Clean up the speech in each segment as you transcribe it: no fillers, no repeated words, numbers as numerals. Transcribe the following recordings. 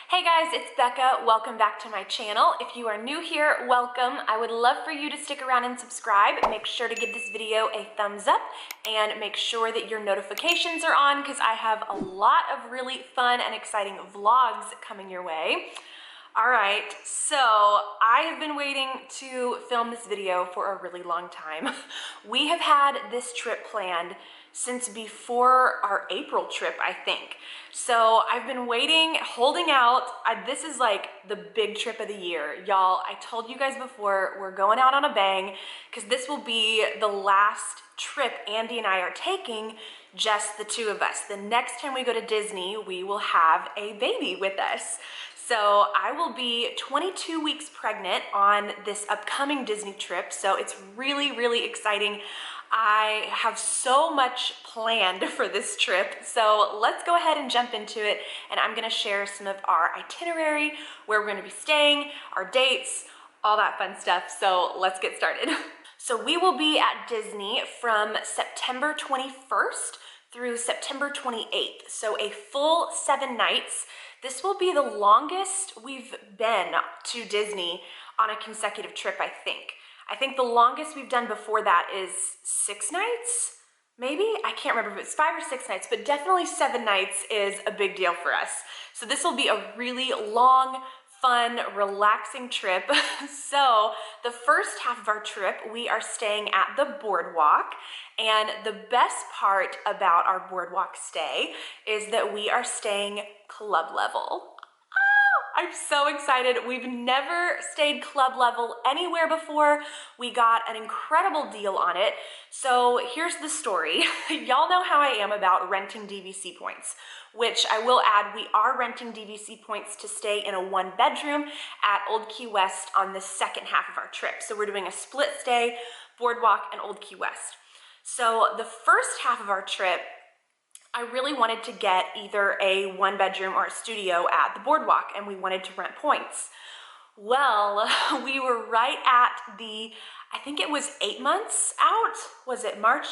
Hey guys, it's Becca. Welcome back to my channel. If you are new here, welcome. I would love for you to stick around and subscribe. Make sure to give this video a thumbs up and make sure that your notifications are on because I have a lot of really fun and exciting vlogs coming your way. All right, so I have been waiting to film this video for a really long time. We have had this trip planned since before our April trip, I think. So I've been waiting, holding out. This is like the big trip of the year. Y'all, I told you guys before, we're going out on a bang because this will be the last trip Andy and I are taking, just the two of us. The next time we go to Disney, we will have a baby with us. So I will be 22 weeks pregnant on this upcoming Disney trip. So it's really, really exciting. I have so much planned for this trip. So let's go ahead and jump into it. And I'm gonna share some of our itinerary, where we're gonna be staying, our dates, all that fun stuff. So let's get started. So we will be at Disney from September 21st through September 28th. So a full 7 nights. This will be the longest we've been to Disney on a consecutive trip, I think. I think the longest we've done before that is 6 nights, maybe? I can't remember if it's 5 or 6 nights, but definitely 7 nights is a big deal for us. So this will be a really long, fun, relaxing trip. So the first half of our trip, we are staying at the boardwalk. And the best part about our boardwalk stay is that we are staying club level. I'm so excited. We've never stayed club level anywhere before. We got an incredible deal on it. So here's the story. Y'all know how I am about renting DVC points, which I will add, we are renting DVC points to stay in a 1-bedroom at Old Key West on the second half of our trip. So we're doing a split stay, boardwalk and Old Key West. So the first half of our trip, I really wanted to get either a 1-bedroom or a studio at the boardwalk, and we wanted to rent points. Well, we were right at the, I think it was 8 months out. Was it March,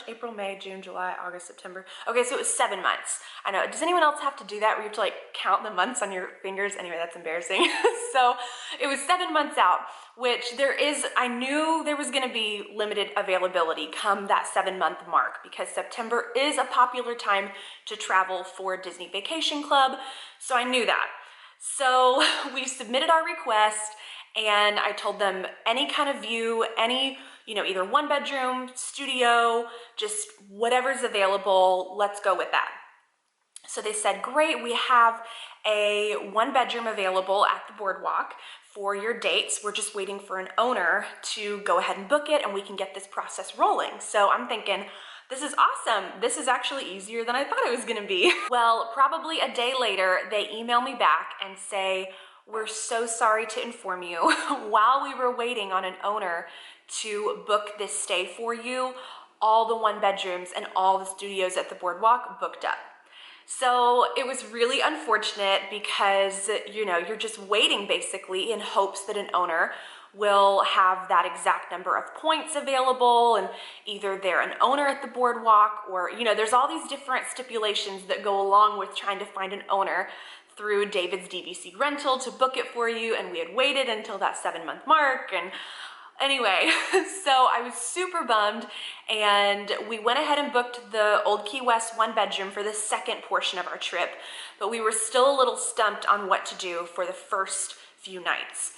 April, May, June, July, August, September? Okay, so it was 7 months. I know, does anyone else have to do that where you have to like count the months on your fingers? Anyway, that's embarrassing. So it was 7 months out, which I knew there was gonna be limited availability come that 7-month mark because September is a popular time to travel for Disney Vacation Club. So I knew that. So we submitted our request and I told them any kind of view, any, either 1-bedroom, studio, just whatever's available, let's go with that. So they said, great, we have a 1-bedroom available at the boardwalk for your dates. We're just waiting for an owner to go ahead and book it and we can get this process rolling. So I'm thinking, this is awesome. This is actually easier than I thought it was gonna be. Well, probably a day later, they email me back and say, we're so sorry to inform you, while we were waiting on an owner to book this stay for you, all the 1-bedrooms and all the studios at the boardwalk booked up. So it was really unfortunate because, you're just waiting basically in hopes that an owner will have that exact number of points available, and either they're an owner at the boardwalk or, there's all these different stipulations that go along with trying to find an owner through David's DVC rental to book it for you, and we had waited until that 7-month mark, and anyway, so I was super bummed, and we went ahead and booked the Old Key West 1-bedroom for the second portion of our trip, but we were still a little stumped on what to do for the first few nights.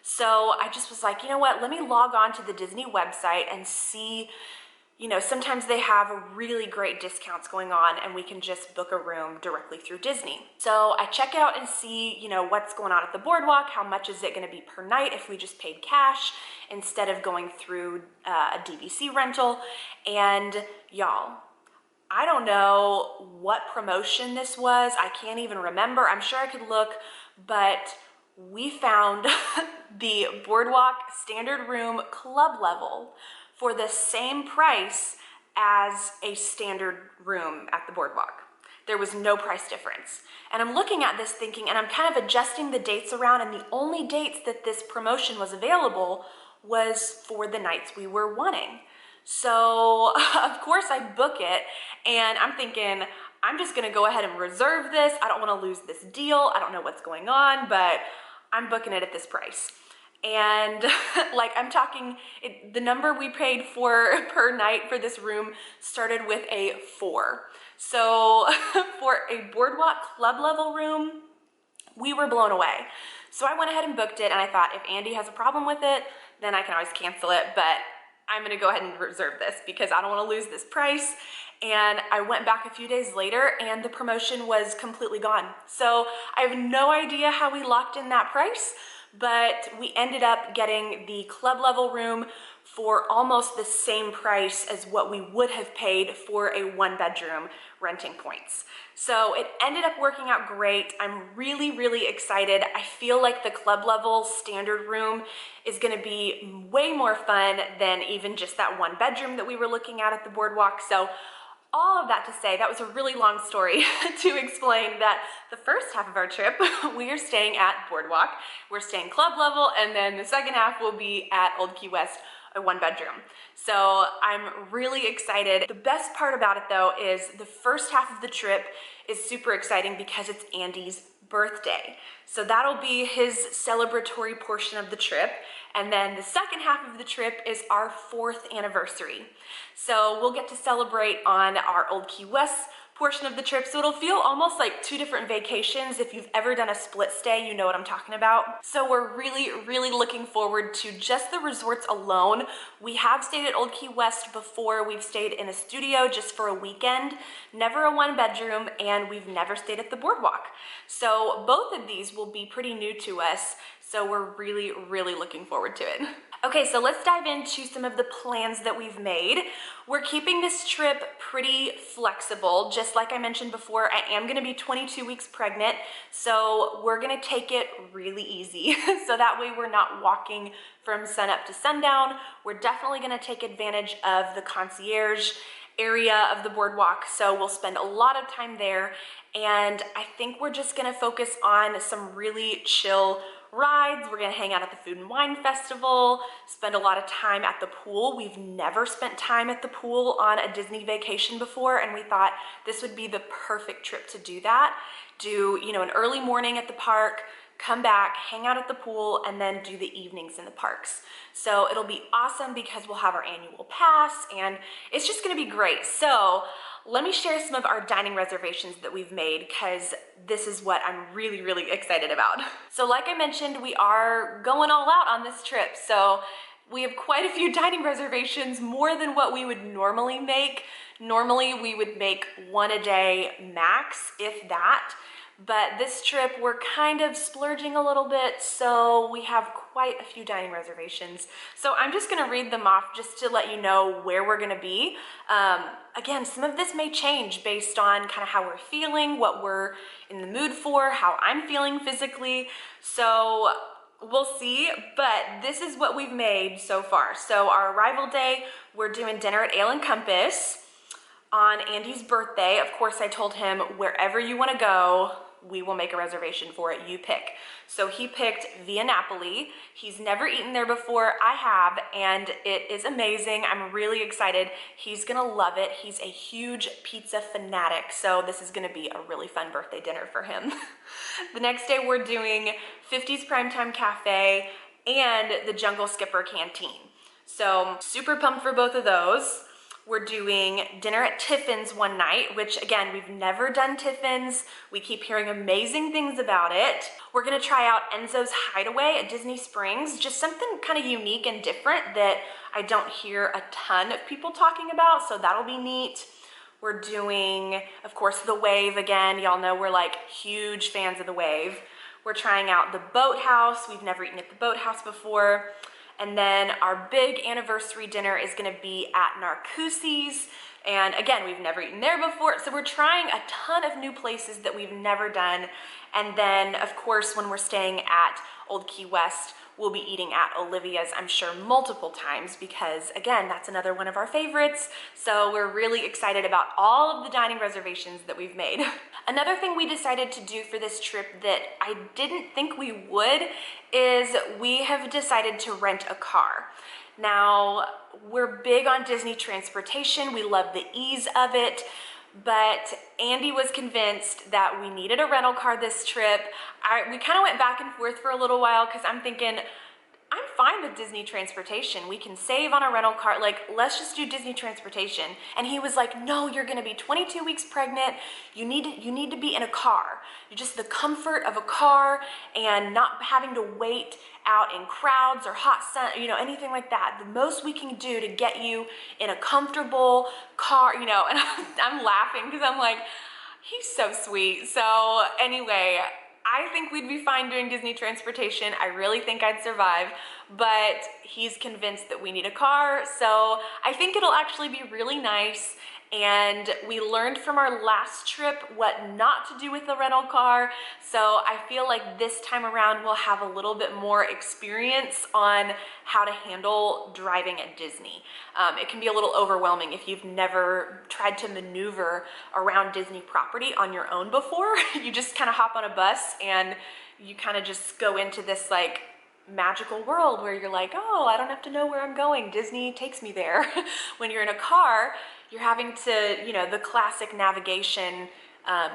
So I just was like, you know what, let me log on to the Disney website and see, sometimes they have really great discounts going on and we can just book a room directly through Disney. So I check out and see, what's going on at the boardwalk, how much is it gonna be per night if we just paid cash instead of going through a DVC rental. And y'all, I don't know what promotion this was. I can't even remember. I'm sure I could look, but we found the boardwalk standard room club level for the same price as a standard room at the boardwalk. There was no price difference. And I'm looking at this thinking, and I'm kind of adjusting the dates around, and the only dates that this promotion was available was for the nights we were wanting. So of course I book it, and I'm thinking, I'm just gonna go ahead and reserve this. I don't wanna lose this deal. I don't know what's going on, but I'm booking it at this price. And like I'm talking, the number we paid for per night for this room started with a 4. So for a boardwalk club level room, we were blown away. So I went ahead and booked it, and I thought if Andy has a problem with it, then I can always cancel it, but I'm gonna go ahead and reserve this because I don't wanna lose this price. And I went back a few days later and the promotion was completely gone. So I have no idea how we locked in that price, but we ended up getting the club level room for almost the same price as what we would have paid for a 1-bedroom renting points. So it ended up working out great. I'm really excited. I feel like the club level standard room is gonna be way more fun than even just that 1-bedroom that we were looking at the boardwalk. So all of that to say, that was a really long story to explain that the first half of our trip, we are staying at Boardwalk. We're staying club level, and then the second half will be at Old Key West, a 1-bedroom. So I'm really excited. The best part about it though is the first half of the trip is super exciting because it's Andy's birthday. So that'll be his celebratory portion of the trip. And then the second half of the trip is our 4th anniversary. So we'll get to celebrate on our Old Key West portion of the trip. So it'll feel almost like 2 different vacations. If you've ever done a split stay, you know what I'm talking about. So we're really looking forward to just the resorts alone. We have stayed at Old Key West before. We've stayed in a studio just for a weekend, never a 1-bedroom, and we've never stayed at the boardwalk. So both of these will be pretty new to us. So we're really looking forward to it. Okay, so let's dive into some of the plans that we've made. We're keeping this trip pretty flexible. Just like I mentioned before, I am gonna be 22 weeks pregnant, so we're gonna take it really easy. So that way we're not walking from sunup to sundown. We're definitely gonna take advantage of the concierge area of the boardwalk, so we'll spend a lot of time there, and I think we're just gonna focus on some really chill rides. We're gonna hang out at the Food and Wine Festival, spend a lot of time at the pool. We've never spent time at the pool on a Disney vacation before, and we thought this would be the perfect trip to do that. Do, you know, an early morning at the park, come back, hang out at the pool, and then do the evenings in the parks. So it'll be awesome because we'll have our annual pass, and it's just gonna be great. So let me share some of our dining reservations that we've made because this is what I'm really excited about. So like I mentioned, we are going all out on this trip. So we have quite a few dining reservations, more than what we would normally make. Normally we would make 1 a day max, if that. But this trip, we're kind of splurging a little bit, so we have quite a few dining reservations. So I'm just gonna read them off just to let you know where we're gonna be. Again, some of this may change based on kind of how we're feeling, what we're in the mood for, how I'm feeling physically. So we'll see, but this is what we've made so far. So our arrival day, we're doing dinner at Ale and Compass. On Andy's birthday, of course, I told him wherever you want to go, we will make a reservation for it, you pick. So he picked Via Napoli. He's never eaten there before, I have, and it is amazing. I'm really excited. He's gonna love it. He's a huge pizza fanatic, so this is gonna be a really fun birthday dinner for him. The next day we're doing 50s Primetime Cafe and the Jungle Skipper Canteen. So super pumped for both of those. We're doing dinner at Tiffin's one night, which again, we've never done Tiffin's. We keep hearing amazing things about it. We're gonna try out Enzo's Hideaway at Disney Springs, just something kind of unique and different that I don't hear a ton of people talking about, so that'll be neat. We're doing, of course, the Wave again. Y'all know we're like huge fans of the Wave. We're trying out the Boathouse. We've never eaten at the Boathouse before. And then our big anniversary dinner is gonna be at Narcoossee's. And again, we've never eaten there before. So we're trying a ton of new places that we've never done. And then of course, when we're staying at Old Key West, we'll be eating at Olivia's, I'm sure, multiple times because again, that's another one of our favorites. So we're really excited about all of the dining reservations that we've made. Another thing we decided to do for this trip that I didn't think we would is we have decided to rent a car. Now, we're big on Disney transportation. We love the ease of it, but Andy was convinced that we needed a rental car this trip. We kind of went back and forth for a little while because I'm thinking, I'm fine with Disney transportation. We can save on a rental car. Like, let's just do Disney transportation. And he was like, no, you're gonna be 22 weeks pregnant. You need to be in a car. Just the comfort of a car and not having to wait out in crowds or hot sun, you know, anything like that. The most we can do to get you in a comfortable car, you know, and I'm laughing because I'm like, he's so sweet. So anyway, I think we'd be fine doing Disney transportation. I really think I'd survive, but he's convinced that we need a car. So I think it'll actually be really nice. And we learned from our last trip what not to do with the rental car. So I feel like this time around we'll have a little bit more experience on how to handle driving at Disney. It can be a little overwhelming if you've never tried to maneuver around Disney property on your own before. You just kind of hop on a bus and you kind of just go into this like magical world where you're like, oh, I don't have to know where I'm going. Disney takes me there. When you're in a car, you're having to, you know, the classic navigation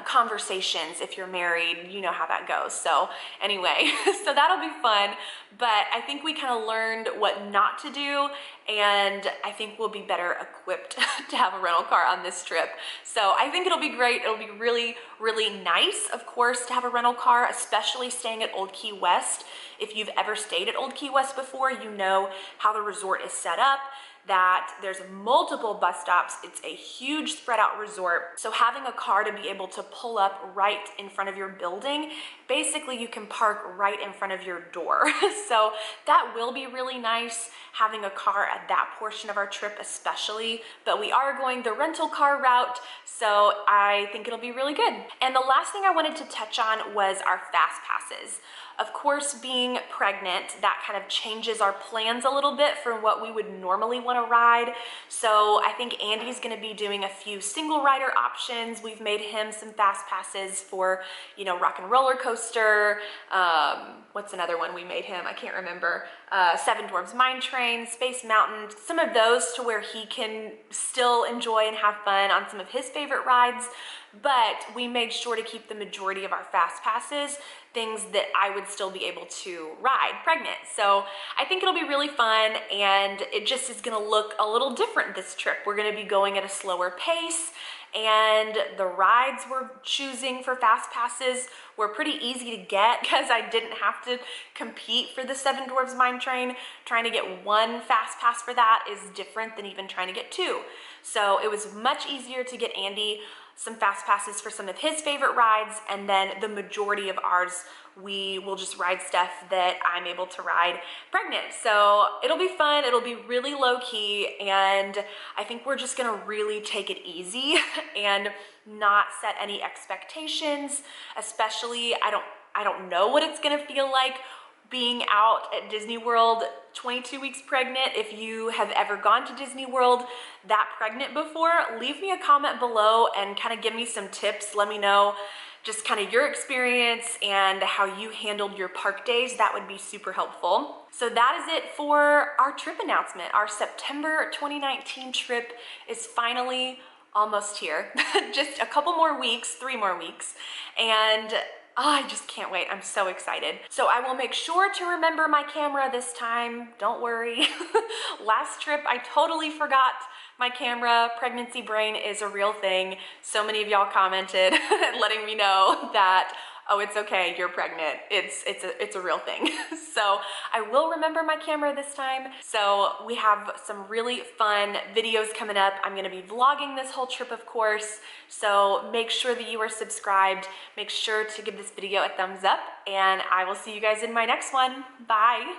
conversations. If you're married, you know how that goes. So anyway, so that'll be fun, but I think we kind of learned what not to do, and I think we'll be better equipped to have a rental car on this trip. So I think it'll be great. It'll be really, really nice, of course, to have a rental car, especially staying at Old Key West. If you've ever stayed at Old Key West before, you know how the resort is set up, that there's multiple bus stops. It's a huge spread out resort. So having a car to be able to pull up right in front of your building, basically you can park right in front of your door. So that will be really nice, having a car at that portion of our trip especially, but we are going the rental car route, so I think it'll be really good. And the last thing I wanted to touch on was our fast passes. Of course, being pregnant, that kind of changes our plans a little bit for what we would normally want to ride. So I think Andy's going to be doing a few single rider options. We've made him some fast passes for, you know, Rock and Roller Coaster. What's another one we made him? I can't remember. Seven Dwarfs Mine Train, Space Mountain, some of those to where he can still enjoy and have fun on some of his favorite rides. But we made sure to keep the majority of our fast passes things that I would still be able to ride pregnant. So I think it'll be really fun, and it just is gonna look a little different this trip. We're gonna be going at a slower pace, and the rides we're choosing for fast passes were pretty easy to get because I didn't have to compete for the Seven Dwarfs Mine Train. Trying to get one fast pass for that is different than even trying to get two. So it was much easier to get Andy some fast passes for some of his favorite rides, and then the majority of ours, we will just ride stuff that I'm able to ride pregnant. So it'll be fun, it'll be really low key, and I think we're just gonna really take it easy and not set any expectations. Especially, I don't know what it's gonna feel like being out at Disney World 22 weeks pregnant. If you have ever gone to Disney World that pregnant before, leave me a comment below and kind of give me some tips. Let me know just kind of your experience and how you handled your park days. That would be super helpful. So that is it for our trip announcement. Our September 2019 trip is finally almost here. Just a couple more weeks, 3 more weeks, and oh, I just can't wait. I'm so excited. So I will make sure to remember my camera this time. Don't worry. Last trip, I totally forgot my camera. Pregnancy brain is a real thing. So many of y'all commented letting me know that, oh, it's okay, you're pregnant. It's a real thing. So I will remember my camera this time. So we have some really fun videos coming up. I'm gonna be vlogging this whole trip, of course. So make sure that you are subscribed. Make sure to give this video a thumbs up, and I will see you guys in my next one. Bye.